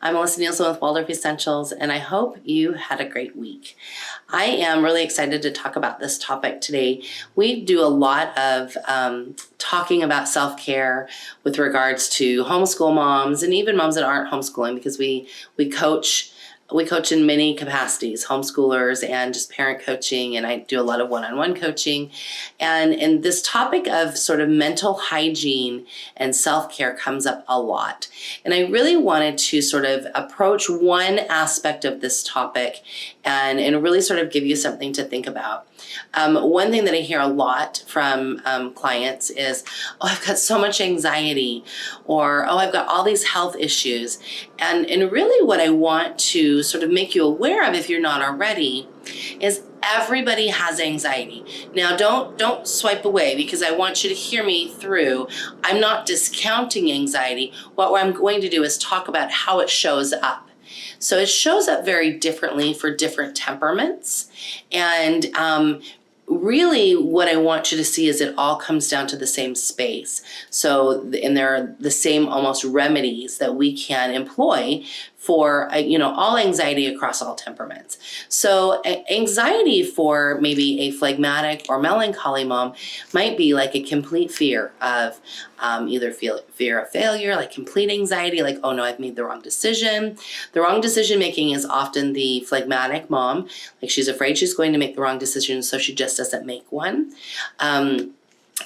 I'm Melisa Nielsen with Waldorf Essentials, and I hope you had a great week. I am really excited to talk about this topic today. We do a lot of talking about self-care with regards to homeschool moms and even moms that aren't homeschooling, because we coach in many capacities, homeschoolers and just parent coaching, and I do a lot of one-on-one coaching. And this topic of sort of mental hygiene and self-care comes up a lot. And I really wanted to sort of approach one aspect of this topic and really sort of give you something to think about. One thing that I hear a lot from clients is, oh, I've got so much anxiety, or, oh, I've got all these health issues. And really what I want to sort of make you aware of, if you're not already, is everybody has anxiety. Now, don't swipe away, because I want you to hear me through. I'm not discounting anxiety. What I'm going to do is talk about how it shows up. So it shows up very differently for different temperaments. And really what I want you to see is it all comes down to the same space. So, and there are the same almost remedies that we can employ for, all anxiety across all temperaments. So anxiety for maybe a phlegmatic or melancholy mom might be like a complete fear of either fear of failure, like complete anxiety, like, oh no, I've made the wrong decision. The wrong decision making is often the phlegmatic mom, like she's afraid she's going to make the wrong decision, so she just doesn't make one.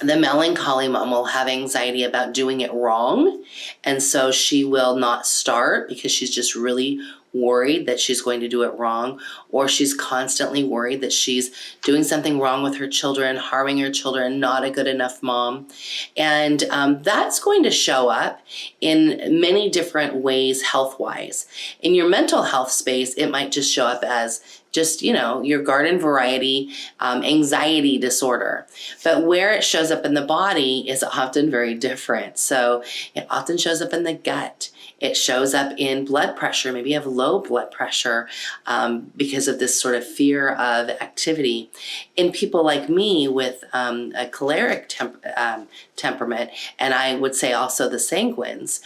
The melancholy mom will have anxiety about doing it wrong, and so she will not start because she's just really worried that she's going to do it wrong, or she's constantly worried that she's doing something wrong with her children, harming her children, not a good enough mom. And that's going to show up in many different ways health-wise. In your mental health space, it might just show up as just, your garden variety anxiety disorder. But where it shows up in the body is often very different. So it often shows up in the gut. It shows up in blood pressure. Maybe you have low blood pressure because of this sort of fear of activity. In people like me with a choleric temperament, and I would say also the sanguines,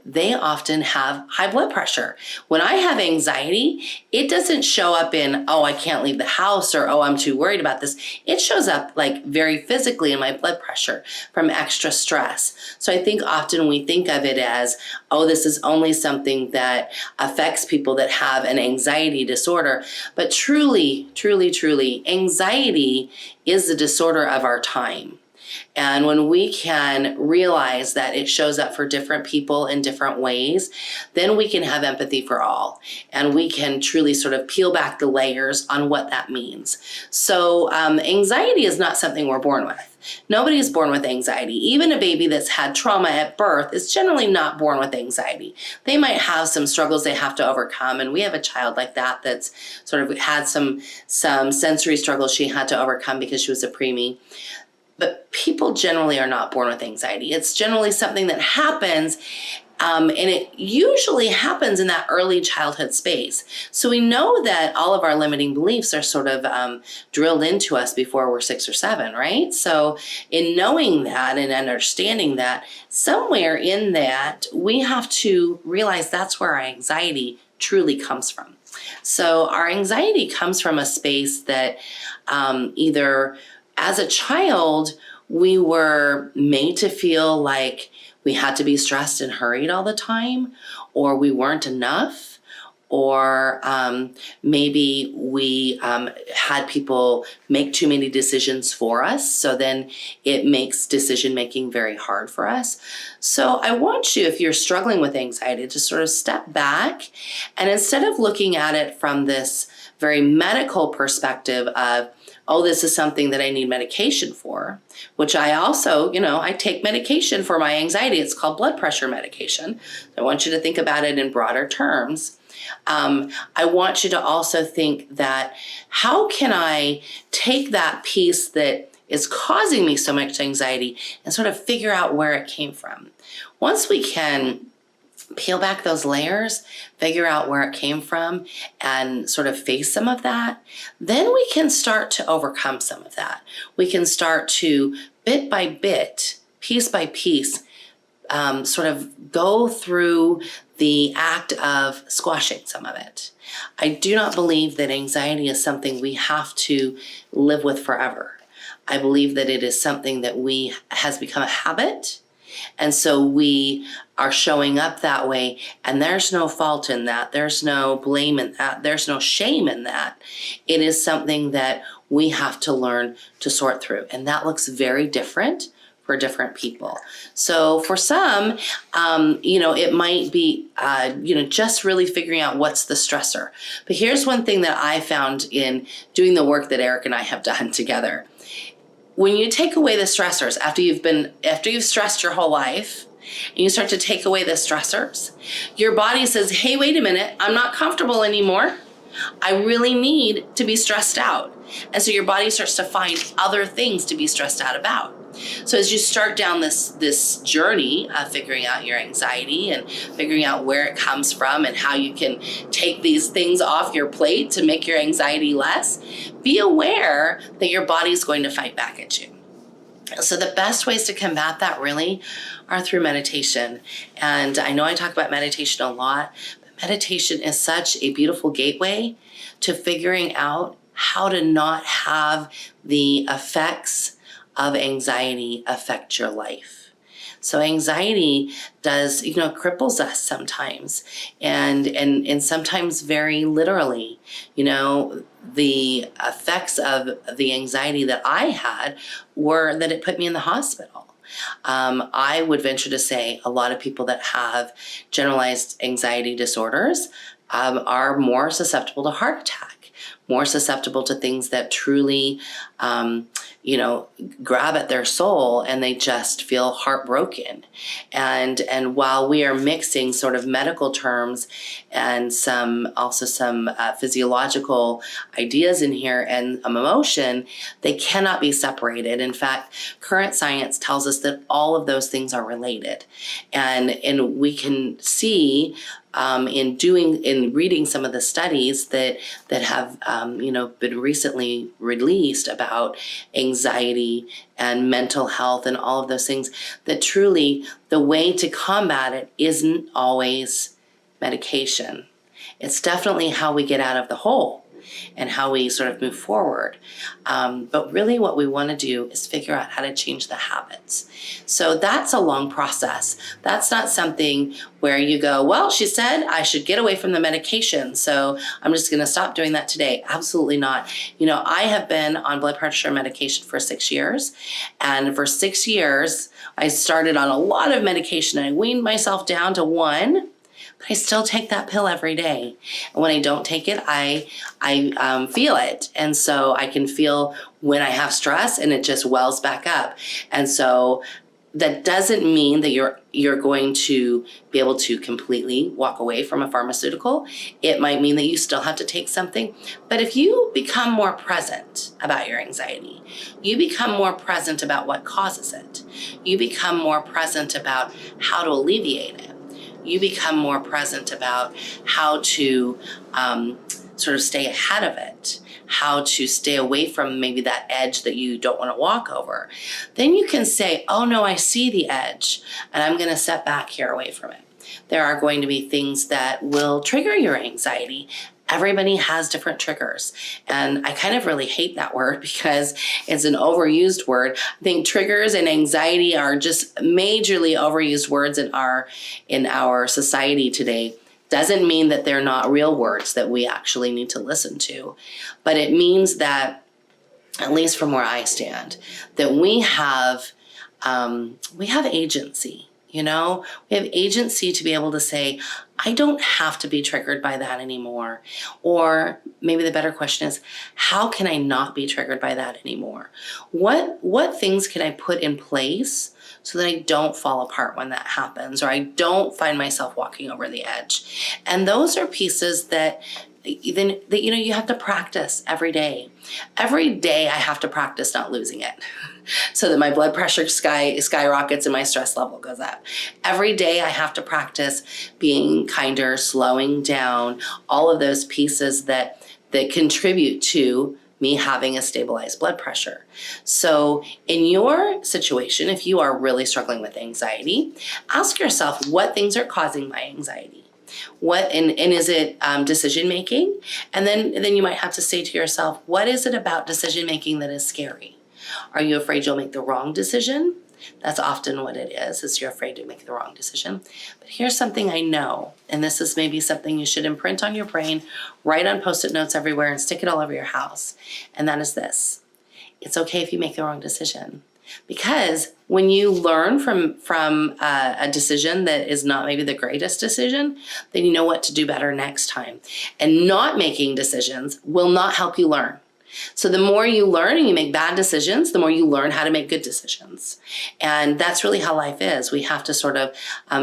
they often have high blood pressure. When I have anxiety, it doesn't show up in, oh, I can't leave the house, or, oh, I'm too worried about this. It shows up like very physically in my blood pressure from extra stress. So I think often we think of it as, oh, this is only something that affects people that have an anxiety disorder. But truly, truly, truly, anxiety is the disorder of our time. And when we can realize that it shows up for different people in different ways, then we can have empathy for all. And we can truly sort of peel back the layers on what that means. So anxiety is not something we're born with. Nobody is born with anxiety. Even a baby that's had trauma at birth is generally not born with anxiety. They might have some struggles they have to overcome. And we have a child like that that's sort of had some sensory struggles she had to overcome because she was a preemie. But people generally are not born with anxiety. It's generally something that happens, and it usually happens in that early childhood space. So we know that all of our limiting beliefs are sort of drilled into us before we're 6 or 7, right? So in knowing that and understanding that, somewhere in that, we have to realize that's where our anxiety truly comes from. So our anxiety comes from a space that either as a child, we were made to feel like we had to be stressed and hurried all the time, or we weren't enough, or maybe we had people make too many decisions for us, so then it makes decision making very hard for us. So I want you, if you're struggling with anxiety, to sort of step back, and instead of looking at it from this very medical perspective of, oh, this is something that I need medication for, which I also, I take medication for my anxiety. It's called blood pressure medication. I want you to think about it in broader terms. I want you to also think that, how can I take that piece that is causing me so much anxiety and sort of figure out where it came from? Once we can peel back those layers, figure out where it came from, and sort of face some of that, then we can start to overcome some of that. We can start to, bit by bit, piece by piece, sort of go through the act of squashing some of it. I do not believe that anxiety is something we have to live with forever. I believe that it is something that has become a habit. And so we are showing up that way, and there's no fault in that. There's no blame in that. There's no shame in that. It is something that we have to learn to sort through. And that looks very different for different people. So for some, it might be, just really figuring out what's the stressor. But here's one thing that I found in doing the work that Eric and I have done together. When you take away the stressors, after you've stressed your whole life, and you start to take away the stressors, your body says, hey, wait a minute, I'm not comfortable anymore. I really need to be stressed out. And so your body starts to find other things to be stressed out about. So as you start down this journey of figuring out your anxiety and figuring out where it comes from and how you can take these things off your plate to make your anxiety less, be aware that your body's going to fight back at you. So the best ways to combat that really are through meditation. And I know I talk about meditation a lot, but meditation is such a beautiful gateway to figuring out how to not have the effects of anxiety affect your life. So anxiety does, cripples us sometimes, and sometimes very literally. The effects of the anxiety that I had were that it put me in the hospital. I would venture to say a lot of people that have generalized anxiety disorders are more susceptible to heart attack, more susceptible to things that truly, grab at their soul, and they just feel heartbroken. And while we are mixing sort of medical terms and some physiological ideas in here and emotion, they cannot be separated. In fact, current science tells us that all of those things are related. And we can see in reading some of the studies that have been recently released about anxiety and mental health and all of those things, that truly the way to combat it isn't always medication. It's definitely how we get out of the hole and how we sort of move forward. But really what we want to do is figure out how to change the habits. So that's a long process. That's not something where you go, well, she said I should get away from the medication, so I'm just going to stop doing that today. Absolutely not. I have been on blood pressure medication for 6 years. And for 6 years, I started on a lot of medication and I weaned myself down to one. But I still take that pill every day. And when I don't take it, I feel it. And so I can feel when I have stress and it just wells back up. And so that doesn't mean that you're going to be able to completely walk away from a pharmaceutical. It might mean that you still have to take something. But if you become more present about your anxiety, you become more present about what causes it, you become more present about how to alleviate it, you become more present about how to sort of stay ahead of it, how to stay away from maybe that edge that you don't want to walk over, then you can say, oh no, I see the edge and I'm going to step back here away from it. There are going to be things that will trigger your anxiety. Everybody has different triggers. And I kind of really hate that word because it's an overused word. I think triggers and anxiety are just majorly overused words in our society today. Doesn't mean that they're not real words that we actually need to listen to. But it means that, at least from where I stand, that we have agency. We have agency to be able to say, I don't have to be triggered by that anymore. Or maybe the better question is, how can I not be triggered by that anymore? What things can I put in place so that I don't fall apart when that happens, or I don't find myself walking over the edge? And those are pieces that you have to practice every day. Every day I have to practice not losing it so that my blood pressure skyrockets and my stress level goes up. Every day I have to practice being kinder, slowing down, all of those pieces that contribute to me having a stabilized blood pressure. So in your situation, if you are really struggling with anxiety, ask yourself what things are causing my anxiety. And is it decision making? And then you might have to say to yourself, what is it about decision making that is scary? Are you afraid you'll make the wrong decision? That's often what it is you're afraid to make the wrong decision. But here's something I know, and this is maybe something you should imprint on your brain, write on Post-it notes everywhere, and stick it all over your house. And that is this: it's okay if you make the wrong decision. Because when you learn from a decision that is not maybe the greatest decision, then you know what to do better next time. And not making decisions will not help you learn. So the more you learn and you make bad decisions, the more you learn how to make good decisions. And that's really how life is. We have to sort of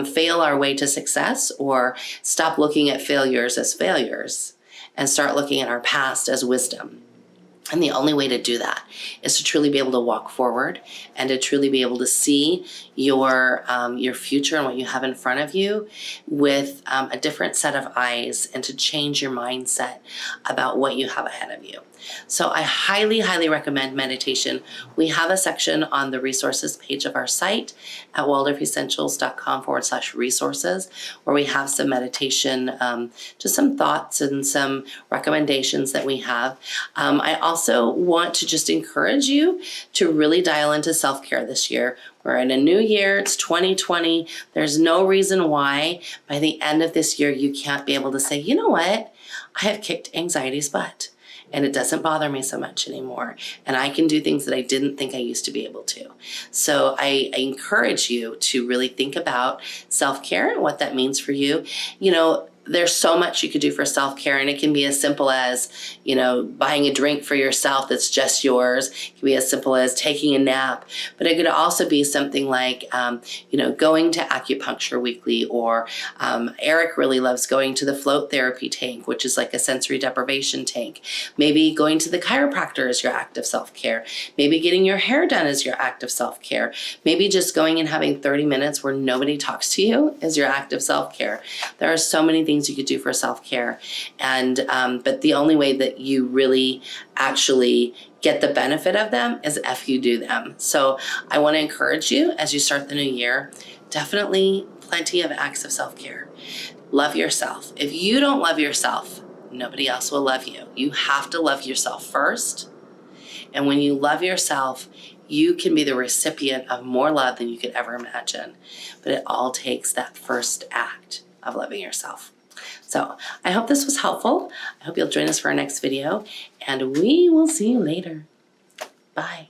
fail our way to success, or stop looking at failures as failures and start looking at our past as wisdom. And the only way to do that is to truly be able to walk forward and to truly be able to see your future and what you have in front of you with a different set of eyes, and to change your mindset about what you have ahead of you. So I highly, highly recommend meditation. We have a section on the resources page of our site at waldorfessentials.com/resources, where we have some meditation, just some thoughts and some recommendations that we have. I also want to just encourage you to really dial into self-care this year. We're in a new year, it's 2020. There's no reason why by the end of this year you can't be able to say, you know what, I have kicked anxiety's butt, and it doesn't bother me so much anymore. And I can do things that I didn't think I used to be able to. So I encourage you to really think about self-care and what that means for you. You know, there's so much you could do for self-care, and it can be as simple as, you know, buying a drink for yourself that's just yours. It can be as simple as taking a nap, but it could also be something like, you know, going to acupuncture weekly, or Eric really loves going to the float therapy tank, which is like a sensory deprivation tank. Maybe going to the chiropractor is your act of self-care. Maybe getting your hair done is your act of self-care. Maybe just going and having 30 minutes where nobody talks to you is your act of self-care. There are so many things you could do for self-care, and but the only way that you really actually get the benefit of them is if you do them. So I want to encourage you as you start the new year, definitely plenty of acts of self-care. Love yourself. If you don't love yourself, nobody else will love you. You have to love yourself first. And when you love yourself, you can be the recipient of more love than you could ever imagine. But it all takes that first act of loving yourself. So I hope this was helpful. I hope you'll join us for our next video, and we will see you later. Bye.